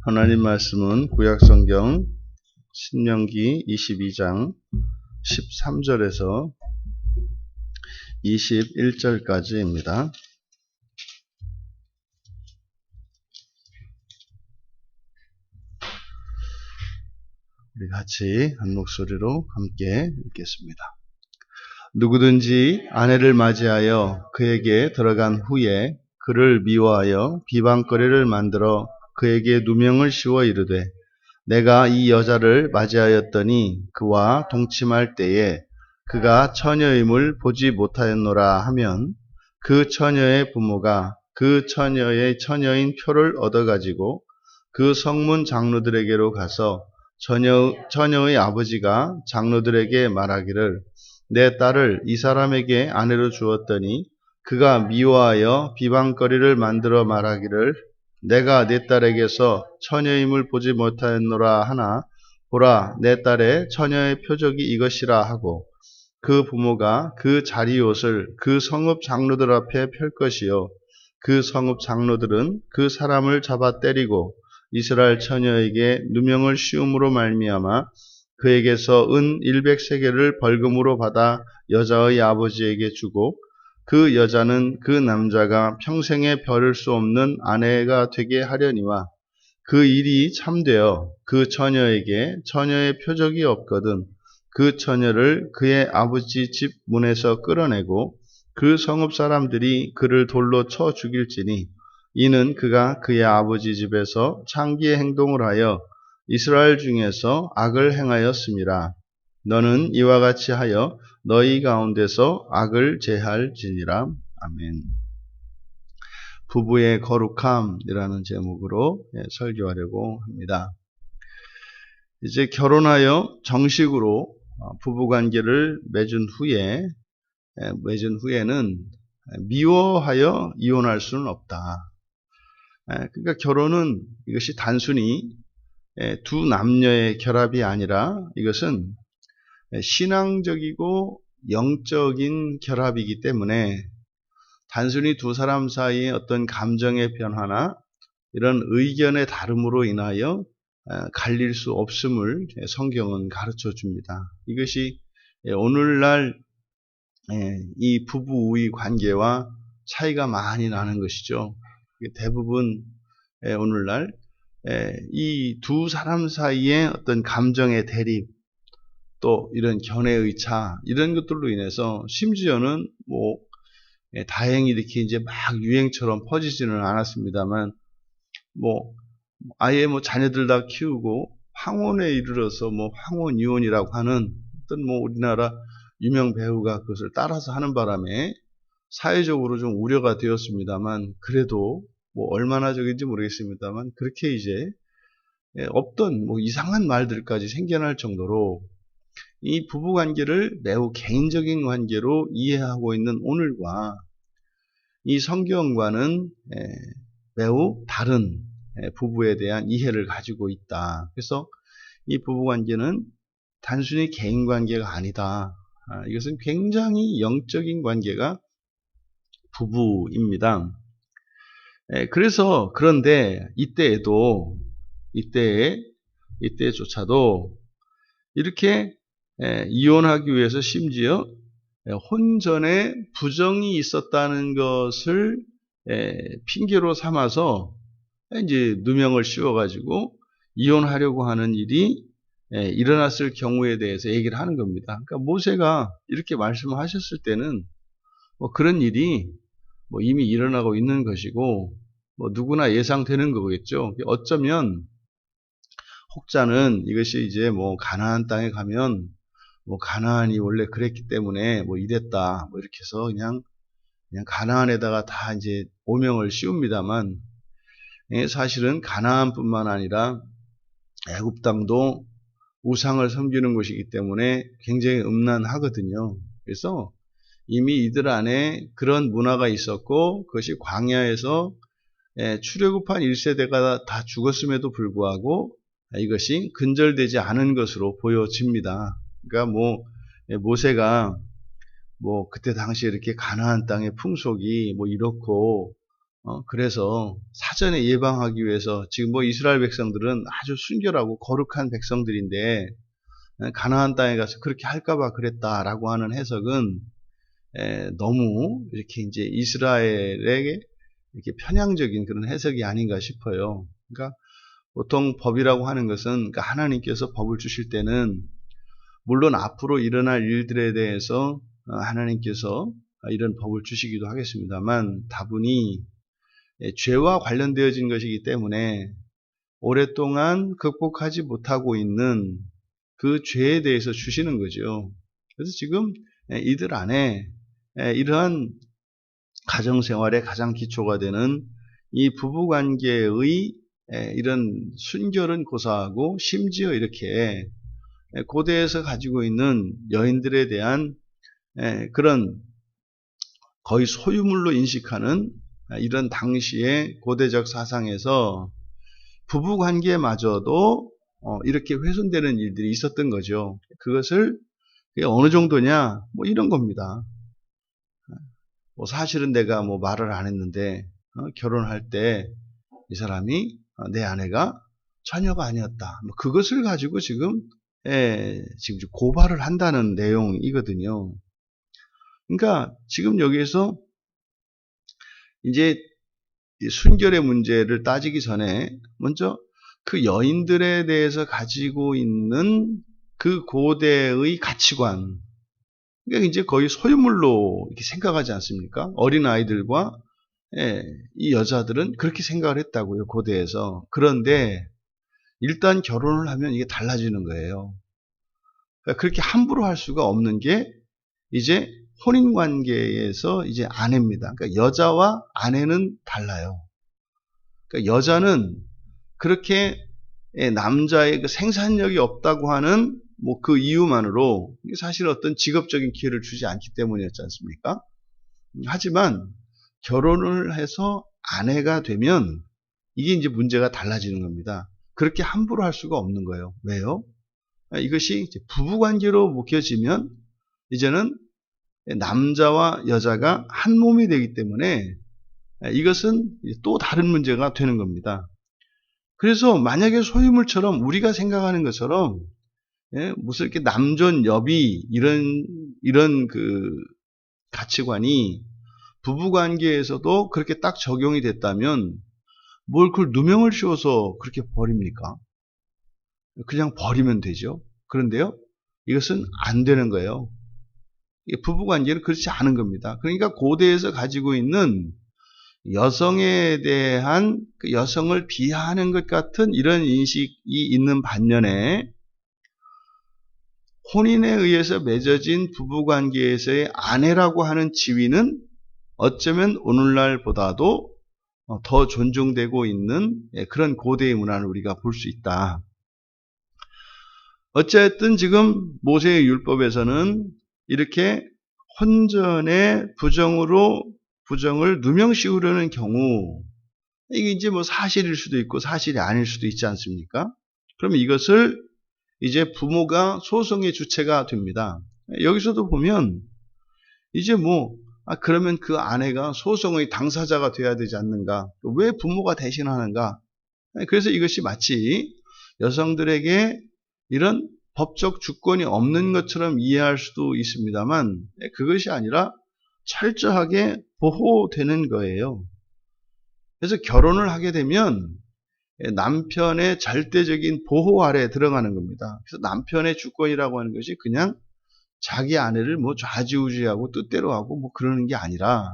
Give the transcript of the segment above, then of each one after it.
하나님 말씀은 구약성경 신명기 22장 13절에서 21절까지입니다. 우리 같이 한 목소리로 함께 읽겠습니다. 누구든지 아내를 맞이하여 그에게 들어간 후에 그를 미워하여 비방거리를 만들어 그에게 누명을 씌워 이르되 내가 이 여자를 맞이하였더니 그와 동침할 때에 그가 처녀임을 보지 못하였노라 하면 그 처녀의 부모가 그 처녀의 처녀인 표를 얻어가지고 그 성문 장로들에게로 가서 처녀의 아버지가 장로들에게 말하기를 내 딸을 이 사람에게 아내로 주었더니 그가 미워하여 비방거리를 만들어 말하기를 내가 내 딸에게서 처녀임을 보지 못하였노라 하나 보라 내 딸의 처녀의 표적이 이것이라 하고 그 부모가 그 자리옷을 그 성읍 장로들 앞에 펼 것이요 그 성읍 장로들은 그 사람을 잡아 때리고 이스라엘 처녀에게 누명을 씌움으로 말미암아 그에게서 은 100세겔을 벌금으로 받아 여자의 아버지에게 주고 그 여자는 그 남자가 평생에 벼를 수 없는 아내가 되게 하려니와 그 일이 참되어 그 처녀에게 처녀의 표적이 없거든 그 처녀를 그의 아버지 집 문에서 끌어내고 그 성읍 사람들이 그를 돌로 쳐 죽일지니 이는 그가 그의 아버지 집에서 창기의 행동을 하여 이스라엘 중에서 악을 행하였음이라. 너는 이와 같이 하여 너희 가운데서 악을 제할지니라. 아멘. 부부의 거룩함이라는 제목으로 설교하려고 합니다. 이제 결혼하여 정식으로 부부관계를 맺은 후에는 미워하여 이혼할 수는 없다. 그러니까 결혼은 이것이 단순히 두 남녀의 결합이 아니라 이것은 신앙적이고 영적인 결합이기 때문에 단순히 두 사람 사이의 어떤 감정의 변화나 이런 의견의 다름으로 인하여 갈릴 수 없음을 성경은 가르쳐 줍니다. 이것이 오늘날 이 부부의 관계와 차이가 많이 나는 것이죠. 대부분 오늘날 이 두 사람 사이의 어떤 감정의 대립 또 이런 견해의 차 이런 것들로 인해서 심지어는 다행히 이렇게 이제 막 유행처럼 퍼지지는 않았습니다만 아예 자녀들 다 키우고 황혼에 이르러서 황혼 이혼이라고 하는 어떤 우리나라 유명 배우가 그것을 따라서 하는 바람에 사회적으로 좀 우려가 되었습니다만 그래도 얼마나 적인지 모르겠습니다만 그렇게 이제 없던 이상한 말들까지 생겨날 정도로 이 부부관계를 매우 개인적인 관계로 이해하고 있는 오늘과 이 성경과는 매우 다른 부부에 대한 이해를 가지고 있다. 그래서 이 부부관계는 단순히 개인관계가 아니다. 이것은 굉장히 영적인 관계가 부부입니다. 그런데 이때조차도 이렇게 이혼하기 위해서 심지어 혼전에 부정이 있었다는 것을 핑계로 삼아서 이제 누명을 씌워가지고 이혼하려고 하는 일이 일어났을 경우에 대해서 얘기를 하는 겁니다. 그러니까 모세가 이렇게 말씀하셨을 때는 그런 일이 이미 일어나고 있는 것이고 누구나 예상되는 거겠죠. 어쩌면 혹자는 이것이 이제 가나안 땅에 가면 가나안이 원래 그랬기 때문에 이랬다 이렇게 해서 그냥 가나안에다가 다 이제 오명을 씌웁니다만 사실은 가나안뿐만 아니라 애굽 땅도 우상을 섬기는 곳이기 때문에 굉장히 음란하거든요. 그래서 이미 이들 안에 그런 문화가 있었고 그것이 광야에서 출애굽한 1세대가 다 죽었음에도 불구하고 이것이 근절되지 않은 것으로 보여집니다. 그러니까 모세가 그때 당시에 이렇게 가나안 땅의 풍속이 이렇고 그래서 사전에 예방하기 위해서 지금 뭐 이스라엘 백성들은 아주 순결하고 거룩한 백성들인데 가나안 땅에 가서 그렇게 할까봐 그랬다라고 하는 해석은 너무 이렇게 이제 이스라엘에게 이렇게 편향적인 그런 해석이 아닌가 싶어요. 그러니까 보통 법이라고 하는 것은 그러니까 하나님께서 법을 주실 때는 물론 앞으로 일어날 일들에 대해서 하나님께서 이런 법을 주시기도 하겠습니다만 다분히 죄와 관련되어진 것이기 때문에 오랫동안 극복하지 못하고 있는 그 죄에 대해서 주시는 거죠. 그래서 지금 이들 안에 이러한 가정생활의 가장 기초가 되는 이 부부관계의 이런 순결은 고사하고 심지어 이렇게 고대에서 가지고 있는 여인들에 대한 그런 거의 소유물로 인식하는 이런 당시의 고대적 사상에서 부부관계마저도 이렇게 훼손되는 일들이 있었던 거죠. 그것을 어느 정도냐 뭐 이런 겁니다. 뭐 사실은 내가 뭐 말을 안 했는데 결혼할 때 이 사람이 내 아내가 처녀가 아니었다. 뭐 그것을 가지고 지금 고발을 한다는 내용이거든요. 그러니까 지금 여기에서 이제 순결의 문제를 따지기 전에 먼저 그 여인들에 대해서 가지고 있는 그 고대의 가치관, 그러니까 이제 거의 소유물로 이렇게 생각하지 않습니까? 어린 아이들과 이 여자들은 그렇게 생각을 했다고요, 고대에서. 그런데 일단 결혼을 하면 이게 달라지는 거예요. 그러니까 그렇게 함부로 할 수가 없는 게 이제 혼인 관계에서 이제 아내입니다. 그러니까 여자와 아내는 달라요. 그러니까 여자는 그렇게 남자의 그 생산력이 없다고 하는 뭐 그 이유만으로 사실 어떤 직업적인 기회를 주지 않기 때문이었지 않습니까? 하지만 결혼을 해서 아내가 되면 이게 이제 문제가 달라지는 겁니다. 그렇게 함부로 할 수가 없는 거예요. 왜요? 이것이 이제 부부관계로 묶여지면 이제는 남자와 여자가 한 몸이 되기 때문에 이것은 또 다른 문제가 되는 겁니다. 그래서 만약에 소유물처럼 우리가 생각하는 것처럼 무슨 이렇게 남존 여비 이런 그 가치관이 부부관계에서도 그렇게 딱 적용이 됐다면 뭘 그걸 누명을 씌워서 그렇게 버립니까? 그냥 버리면 되죠. 그런데요, 이것은 안 되는 거예요. 부부관계는 그렇지 않은 겁니다. 그러니까 고대에서 가지고 있는 여성에 대한 그 여성을 비하하는 것 같은 이런 인식이 있는 반면에 혼인에 의해서 맺어진 부부관계에서의 아내라고 하는 지위는 어쩌면 오늘날보다도 더 존중되고 있는 그런 고대의 문화를 우리가 볼 수 있다. 어쨌든 지금 모세의 율법에서는 이렇게 혼전의 부정을 누명씌우려는 경우, 이게 이제 뭐 사실일 수도 있고 사실이 아닐 수도 있지 않습니까? 그러면 이것을 이제 부모가 소송의 주체가 됩니다. 여기서도 보면 이제 그러면 그 아내가 소송의 당사자가 돼야 되지 않는가? 왜 부모가 대신하는가? 그래서 이것이 마치 여성들에게 이런 법적 주권이 없는 것처럼 이해할 수도 있습니다만 그것이 아니라 철저하게 보호되는 거예요. 그래서 결혼을 하게 되면 남편의 절대적인 보호 아래에 들어가는 겁니다. 그래서 남편의 주권이라고 하는 것이 그냥 자기 아내를 좌지우지하고 뜻대로 하고 그러는 게 아니라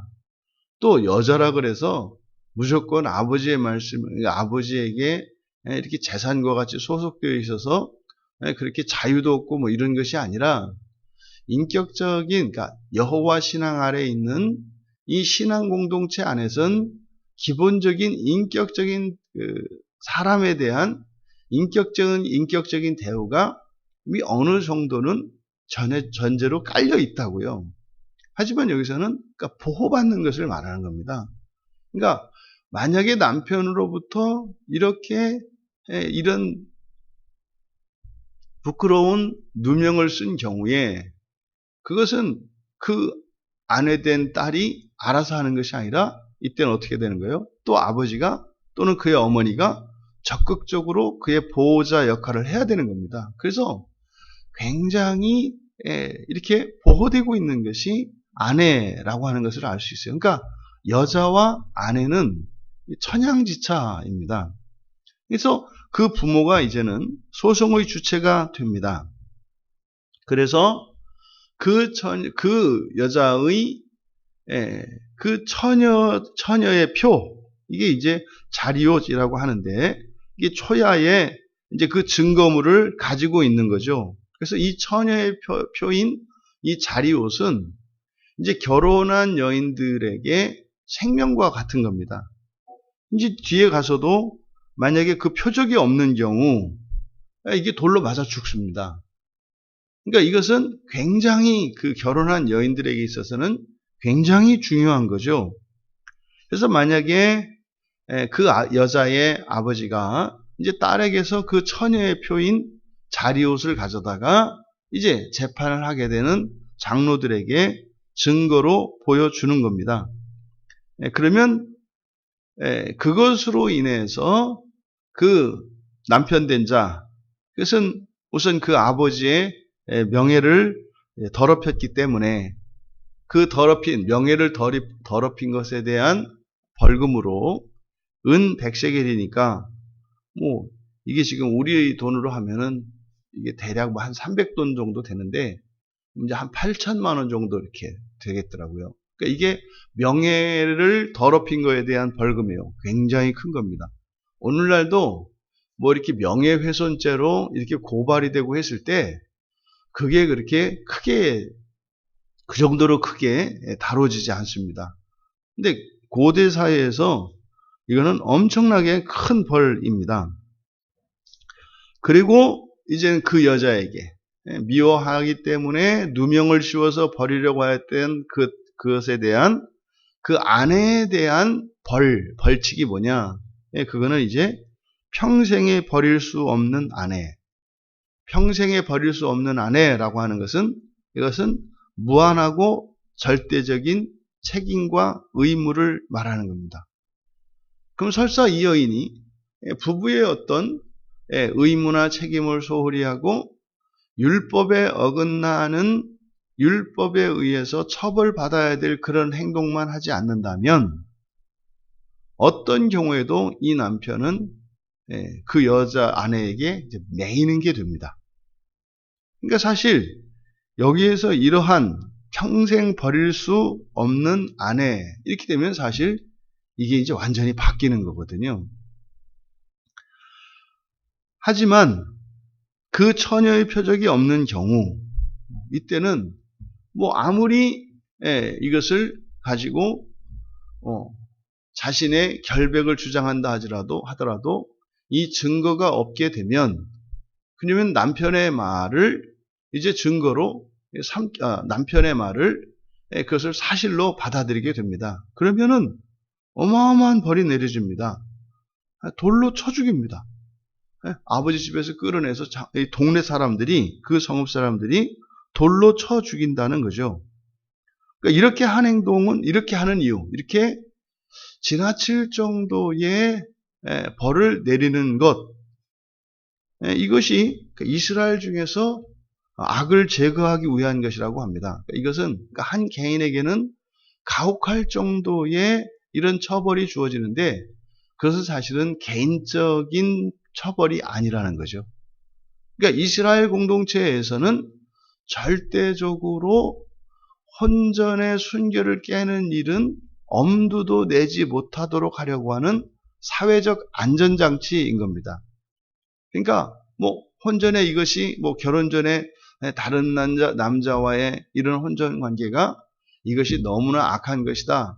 또 여자라 그래서 무조건 아버지의 말씀, 아버지에게 이렇게 재산과 같이 소속되어 있어서 그렇게 자유도 없고 이런 것이 아니라 인격적인, 그러니까 여호와 신앙 아래에 있는 이 신앙 공동체 안에서는 기본적인 인격적인 사람에 대한 인격적인 대우가 어느 정도는 전제로 깔려 있다고요. 하지만 여기서는 그러니까 보호받는 것을 말하는 겁니다. 그러니까 만약에 남편으로부터 이렇게 이런 부끄러운 누명을 쓴 경우에 그것은 그 아내 된 딸이 알아서 하는 것이 아니라 이때는 어떻게 되는 거예요? 또 아버지가 또는 그의 어머니가 적극적으로 그의 보호자 역할을 해야 되는 겁니다. 그래서 굉장히 이렇게 보호되고 있는 것이 아내라고 하는 것을 알 수 있어요. 그러니까 여자와 아내는 천양지차입니다. 그래서 그 부모가 이제는 소송의 주체가 됩니다. 그래서 그 여자의 그 처녀의 표, 이게 이제 자리옷이라고 하는데, 이게 초야에 이제 그 증거물을 가지고 있는 거죠. 그래서 이 처녀의 표인 이 자리옷은 이제 결혼한 여인들에게 생명과 같은 겁니다. 이제 뒤에 가서도 만약에 그 표적이 없는 경우 이게 돌로 맞아 죽습니다. 그러니까 이것은 굉장히 그 결혼한 여인들에게 있어서는 굉장히 중요한 거죠. 그래서 만약에 그 여자의 아버지가 이제 딸에게서 그 처녀의 표인 자리옷을 가져다가 이제 재판을 하게 되는 장로들에게 증거로 보여주는 겁니다. 그러면 그것으로 인해서 그 남편 된 자, 그것은 우선 그 아버지의 명예를 더럽혔기 때문에 그 명예를 더럽힌 것에 대한 벌금으로 은 100세겔이니까 뭐 이게 지금 우리 돈으로 하면은 이게 대략 뭐 한 300돈 정도 되는데 이제 한 8천만 원 정도 이렇게 되겠더라고요. 그러니까 이게 명예를 더럽힌 거에 대한 벌금이에요. 굉장히 큰 겁니다. 오늘날도 뭐 이렇게 명예훼손죄로 이렇게 고발이 되고 했을 때 그게 그렇게 크게 그 정도로 크게 다뤄지지 않습니다. 근데 고대 사회에서 이거는 엄청나게 큰 벌입니다. 그리고 이제는 그 여자에게 미워하기 때문에 누명을 씌워서 버리려고 했던 그것에 대한 그 아내에 대한 벌칙이 뭐냐? 그거는 이제 평생에 버릴 수 없는 아내. 평생에 버릴 수 없는 아내라고 하는 것은 이것은 무한하고 절대적인 책임과 의무를 말하는 겁니다. 그럼 설사 이 여인이 부부의 어떤 의무나 책임을 소홀히 하고 율법에 어긋나는 율법에 의해서 처벌받아야 될 그런 행동만 하지 않는다면 어떤 경우에도 이 남편은 그 여자 아내에게 매이는 게 됩니다. 그러니까 사실 여기에서 이러한 평생 버릴 수 없는 아내 이렇게 되면 사실 이게 이제 완전히 바뀌는 거거든요. 하지만 그 처녀의 표적이 없는 경우 이때는 뭐 아무리 이것을 가지고 자신의 결백을 주장한다 하더라도 이 증거가 없게 되면 그러면 남편의 말을 이제 증거로 남편의 말을 그것을 사실로 받아들이게 됩니다. 그러면은 어마어마한 벌이 내려집니다. 돌로 쳐 죽입니다. 아버지 집에서 끌어내서 동네 사람들이 그 성읍 사람들이 돌로 쳐 죽인다는 거죠. 그러니까 이렇게 한 행동은 이렇게 하는 이유, 이렇게 지나칠 정도의 벌을 내리는 것, 이것이 이스라엘 중에서 악을 제거하기 위한 것이라고 합니다. 이것은 한 개인에게는 가혹할 정도의 이런 처벌이 주어지는데 그것은 사실은 개인적인 처벌이 아니라는 거죠. 그러니까 이스라엘 공동체에서는 절대적으로 혼전의 순결을 깨는 일은 엄두도 내지 못하도록 하려고 하는 사회적 안전장치인 겁니다. 그러니까 뭐 혼전의 이것이 뭐 결혼 전에 다른 남자와의 이런 혼전 관계가 이것이 너무나 악한 것이다.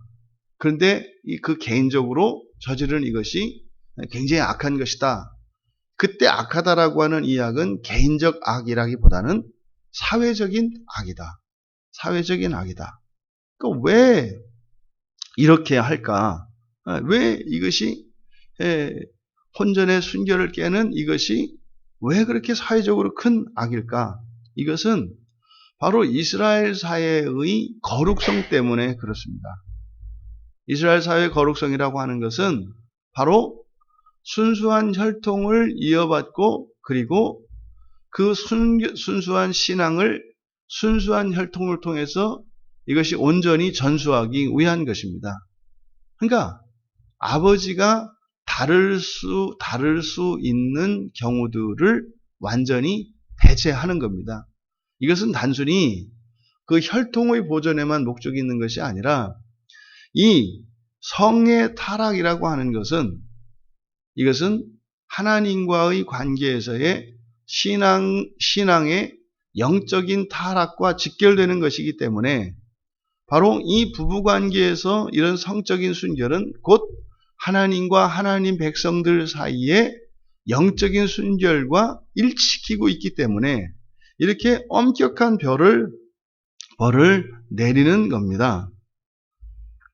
그런데 그 개인적으로 저지른 이것이 굉장히 악한 것이다. 그때 악하다라고 하는 이 악은 개인적 악이라기보다는 사회적인 악이다. 사회적인 악이다. 그러니까 왜 이렇게 할까? 왜 이것이 혼전의 순결을 깨는 이것이 왜 그렇게 사회적으로 큰 악일까? 이것은 바로 이스라엘 사회의 거룩성 때문에 그렇습니다. 이스라엘 사회의 거룩성이라고 하는 것은 바로 순수한 혈통을 이어받고 그리고 그 순수한 신앙을 순수한 혈통을 통해서 이것이 온전히 전수하기 위한 것입니다. 그러니까 아버지가 다를 수 있는 경우들을 완전히 배제하는 겁니다. 이것은 단순히 그 혈통의 보존에만 목적이 있는 것이 아니라 이 성의 타락이라고 하는 것은 이것은 하나님과의 관계에서의 신앙의 영적인 타락과 직결되는 것이기 때문에 바로 이 부부관계에서 이런 성적인 순결은 곧 하나님과 하나님 백성들 사이에 영적인 순결과 일치시키고 있기 때문에 이렇게 엄격한 벌을 내리는 겁니다.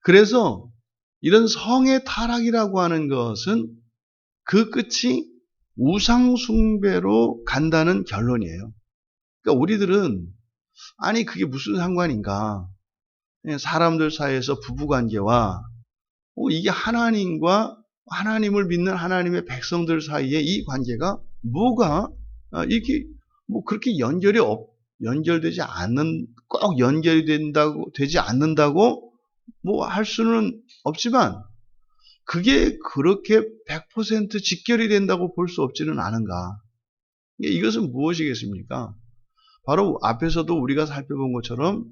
그래서 이런 성의 타락이라고 하는 것은 그 끝이 우상숭배로 간다는 결론이에요. 그러니까 우리들은 아니 그게 무슨 상관인가? 사람들 사이에서 부부관계와 이게 하나님과 하나님을 믿는 하나님의 백성들 사이에 이 관계가 뭐가 이렇게 그렇게 연결되지 않는 꼭 연결이 되지 않는다고 할 수는 없지만 그게 그렇게 100% 직결이 된다고 볼 수 없지는 않은가? 이것은 무엇이겠습니까? 바로 앞에서도 우리가 살펴본 것처럼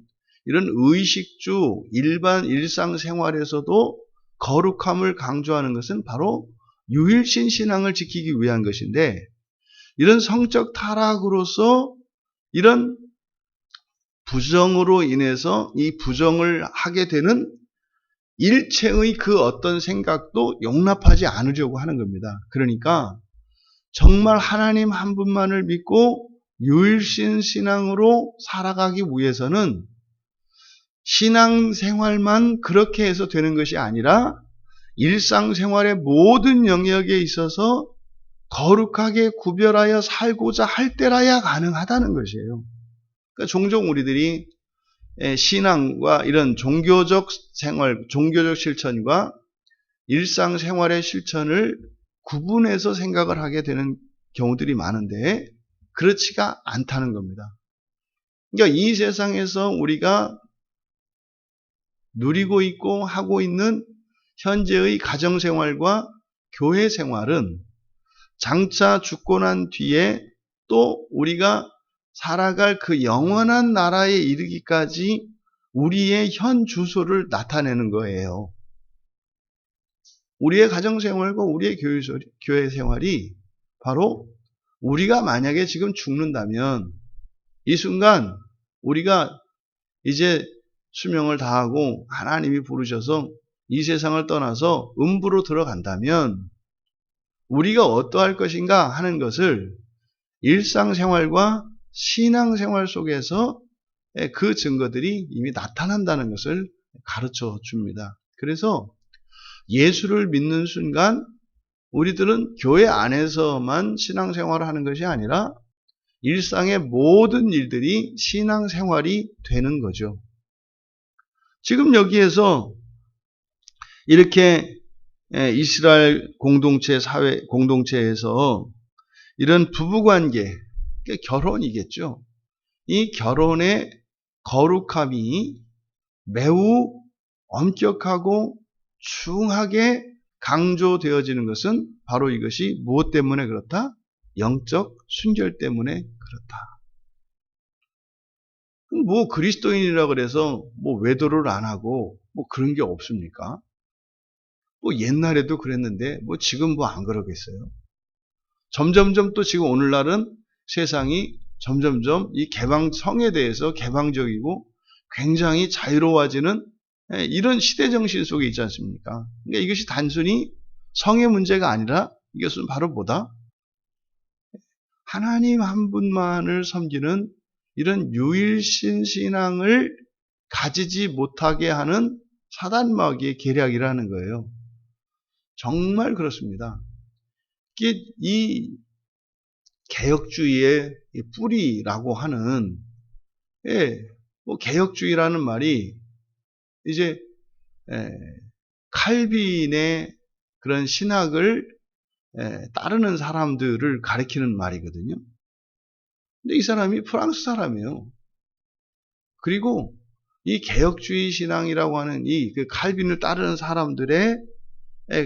이런 의식주 일반 일상생활에서도 거룩함을 강조하는 것은 바로 유일신 신앙을 지키기 위한 것인데 이런 성적 타락으로서 이런 부정으로 인해서 이 부정을 하게 되는 일체의 그 어떤 생각도 용납하지 않으려고 하는 겁니다. 그러니까 정말 하나님 한 분만을 믿고 유일신 신앙으로 살아가기 위해서는 신앙생활만 그렇게 해서 되는 것이 아니라 일상생활의 모든 영역에 있어서 거룩하게 구별하여 살고자 할 때라야 가능하다는 것이에요. 그러니까 종종 우리들이 신앙과 이런 종교적 실천과 일상생활의 실천을 구분해서 생각을 하게 되는 경우들이 많은데 그렇지가 않다는 겁니다. 그러니까 이 세상에서 우리가 누리고 있고 하고 있는 현재의 가정생활과 교회생활은 장차 죽고 난 뒤에 또 우리가 살아갈 그 영원한 나라에 이르기까지 우리의 현 주소를 나타내는 거예요. 우리의 가정생활과 우리의 교회생활이 바로 우리가 만약에 지금 죽는다면 이 순간 우리가 이제 수명을 다하고 하나님이 부르셔서 이 세상을 떠나서 음부로 들어간다면 우리가 어떠할 것인가 하는 것을 일상생활과 신앙생활 속에서 그 증거들이 이미 나타난다는 것을 가르쳐 줍니다. 그래서 예수를 믿는 순간 우리들은 교회 안에서만 신앙생활을 하는 것이 아니라 일상의 모든 일들이 신앙생활이 되는 거죠. 지금 여기에서 이렇게 이스라엘 공동체에서 이런 부부관계, 결혼이겠죠. 이 결혼의 거룩함이 매우 엄격하고 중하게 강조되어지는 것은 바로 이것이 무엇 때문에 그렇다? 영적 순결 때문에 그렇다. 그리스도인이라 그래서 외도를 안 하고 그런 게 없습니까? 옛날에도 그랬는데 지금 안 그러겠어요? 점점점 또 지금 오늘날은 세상이 점점점 이 성에 대해서 개방적이고 굉장히 자유로워지는 이런 시대 정신 속에 있지 않습니까? 그러니까 이것이 단순히 성의 문제가 아니라 이것은 바로 뭐다? 하나님 한 분만을 섬기는 이런 유일신 신앙을 가지지 못하게 하는 사단마귀의 계략이라는 거예요. 정말 그렇습니다. 이 개혁주의의 뿌리라고 하는 개혁주의라는 말이 이제 칼빈의 그런 신학을 따르는 사람들을 가리키는 말이거든요. 근데 이 사람이 프랑스 사람이에요. 그리고 이 개혁주의 신앙이라고 하는 그 칼빈을 따르는 사람들의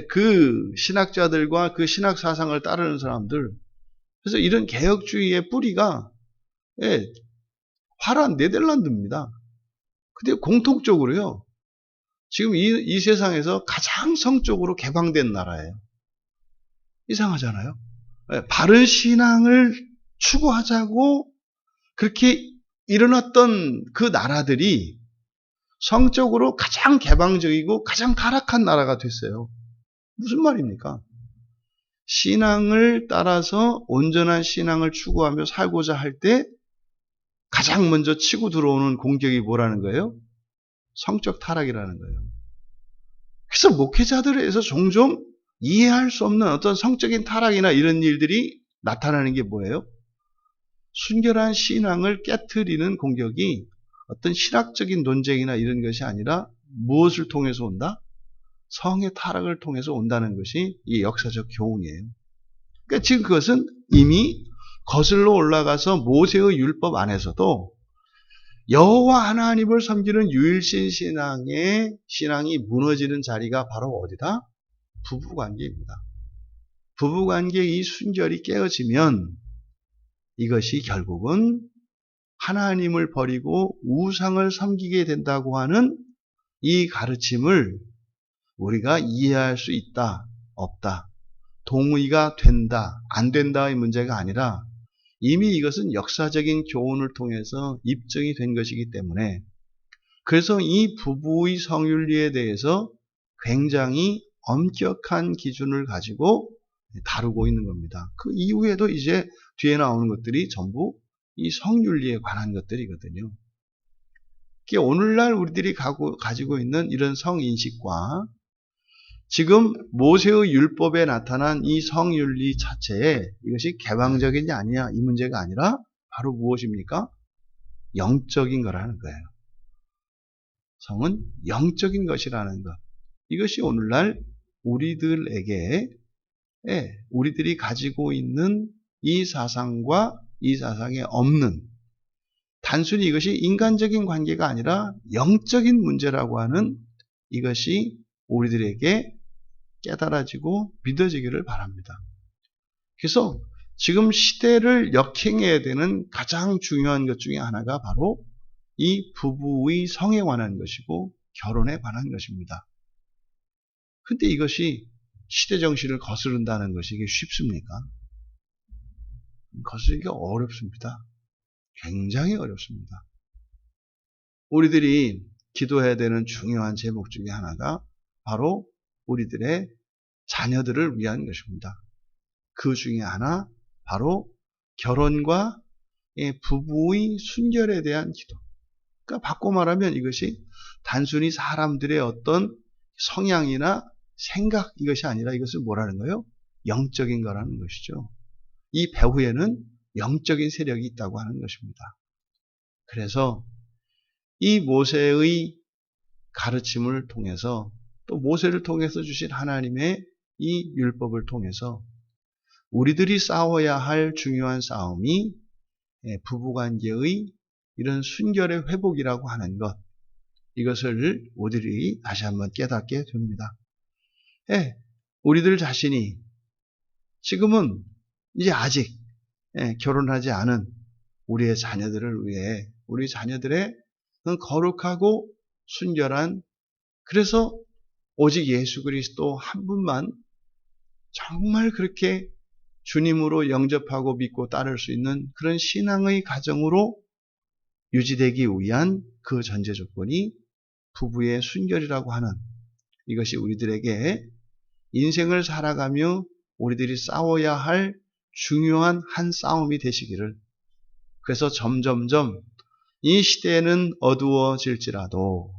그 신학자들과 그 신학 사상을 따르는 사람들, 그래서 이런 개혁주의의 뿌리가 화란 네덜란드입니다. 근데 공통적으로요, 지금 이 세상에서 가장 성적으로 개방된 나라예요. 이상하잖아요. 바른 신앙을 추구하자고 그렇게 일어났던 그 나라들이 성적으로 가장 개방적이고 가장 타락한 나라가 됐어요. 무슨 말입니까? 신앙을 따라서 온전한 신앙을 추구하며 살고자 할 때 가장 먼저 치고 들어오는 공격이 뭐라는 거예요? 성적 타락이라는 거예요. 그래서 목회자들에서 종종 이해할 수 없는 어떤 성적인 타락이나 이런 일들이 나타나는 게 뭐예요? 순결한 신앙을 깨트리는 공격이 어떤 신학적인 논쟁이나 이런 것이 아니라 무엇을 통해서 온다? 성의 타락을 통해서 온다는 것이 이 역사적 교훈이에요. 그러니까 지금 그것은 이미 거슬러 올라가서 모세의 율법 안에서도 여호와 하나님을 섬기는 유일신 신앙이 무너지는 자리가 바로 어디다? 부부관계입니다. 부부관계의 이 순결이 깨어지면 이것이 결국은 하나님을 버리고 우상을 섬기게 된다고 하는 이 가르침을 우리가 이해할 수 있다, 없다, 동의가 된다, 안 된다의 문제가 아니라 이미 이것은 역사적인 교훈을 통해서 입증이 된 것이기 때문에, 그래서 이 부부의 성윤리에 대해서 굉장히 엄격한 기준을 가지고 다루고 있는 겁니다. 그 이후에도 이제 뒤에 나오는 것들이 전부 이 성윤리에 관한 것들이거든요. 오늘날 우리들이 가지고 있는 이런 성인식과 지금 모세의 율법에 나타난 이 성윤리 자체에 이것이 개방적이냐 아니냐 이 문제가 아니라 바로 무엇입니까? 영적인 거라는 거예요. 성은 영적인 것이라는 것. 이것이 오늘날 우리들에게 우리들이 가지고 있는 이 사상과 이 사상에 없는, 단순히 이것이 인간적인 관계가 아니라 영적인 문제라고 하는 이것이 우리들에게 깨달아지고 믿어지기를 바랍니다. 그래서 지금 시대를 역행해야 되는 가장 중요한 것 중에 하나가 바로 이 부부의 성에 관한 것이고 결혼에 관한 것입니다. 근데 이것이 시대 정신을 거스른다는 것이 이게 쉽습니까? 거스르기가 어렵습니다. 굉장히 어렵습니다. 우리들이 기도해야 되는 중요한 제목 중에 하나가 바로 우리들의 자녀들을 위한 것입니다. 그 중에 하나 바로 결혼과 부부의 순결에 대한 기도. 그러니까 바꿔 말하면 이것이 단순히 사람들의 어떤 성향이나 생각 이것이 아니라 이것을 뭐라는 거예요? 영적인 거라는 것이죠. 이 배후에는 영적인 세력이 있다고 하는 것입니다. 그래서 이 모세의 가르침을 통해서 또 모세를 통해서 주신 하나님의 이 율법을 통해서 우리들이 싸워야 할 중요한 싸움이 부부관계의 이런 순결의 회복이라고 하는 것, 이것을 우리들이 다시 한번 깨닫게 됩니다. 우리들 자신이 지금은 이제 아직 결혼하지 않은 우리의 자녀들을 위해 우리 자녀들의 거룩하고 순결한, 그래서 오직 예수 그리스도 한 분만 정말 그렇게 주님으로 영접하고 믿고 따를 수 있는 그런 신앙의 가정으로 유지되기 위한 그 전제 조건이 부부의 순결이라고 하는, 이것이 우리들에게 인생을 살아가며 우리들이 싸워야 할 중요한 한 싸움이 되시기를, 그래서 점점점 이 시대는 어두워질지라도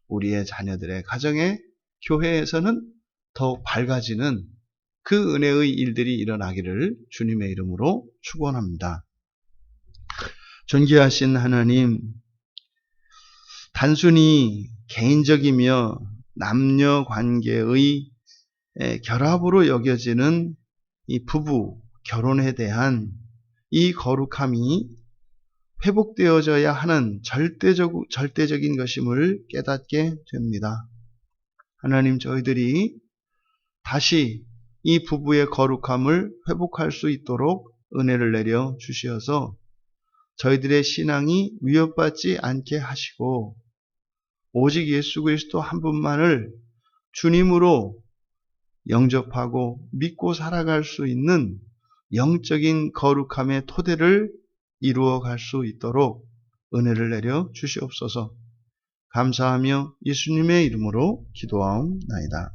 우리의 자녀들의 가정에, 교회에서는 더욱 밝아지는 그 은혜의 일들이 일어나기를 주님의 이름으로 축원합니다. 존귀하신 하나님, 단순히 개인적이며 남녀 관계의 결합으로 여겨지는 이 부부 결혼에 대한 이 거룩함이 회복되어져야 하는 절대적인 것임을 깨닫게 됩니다. 하나님, 저희들이 다시 이 부부의 거룩함을 회복할 수 있도록 은혜를 내려 주시어서 저희들의 신앙이 위협받지 않게 하시고 오직 예수 그리스도 한 분만을 주님으로 영접하고 믿고 살아갈 수 있는 영적인 거룩함의 토대를 이루어 갈 수 있도록 은혜를 내려 주시옵소서. 감사하며 예수님의 이름으로 기도하옵나이다.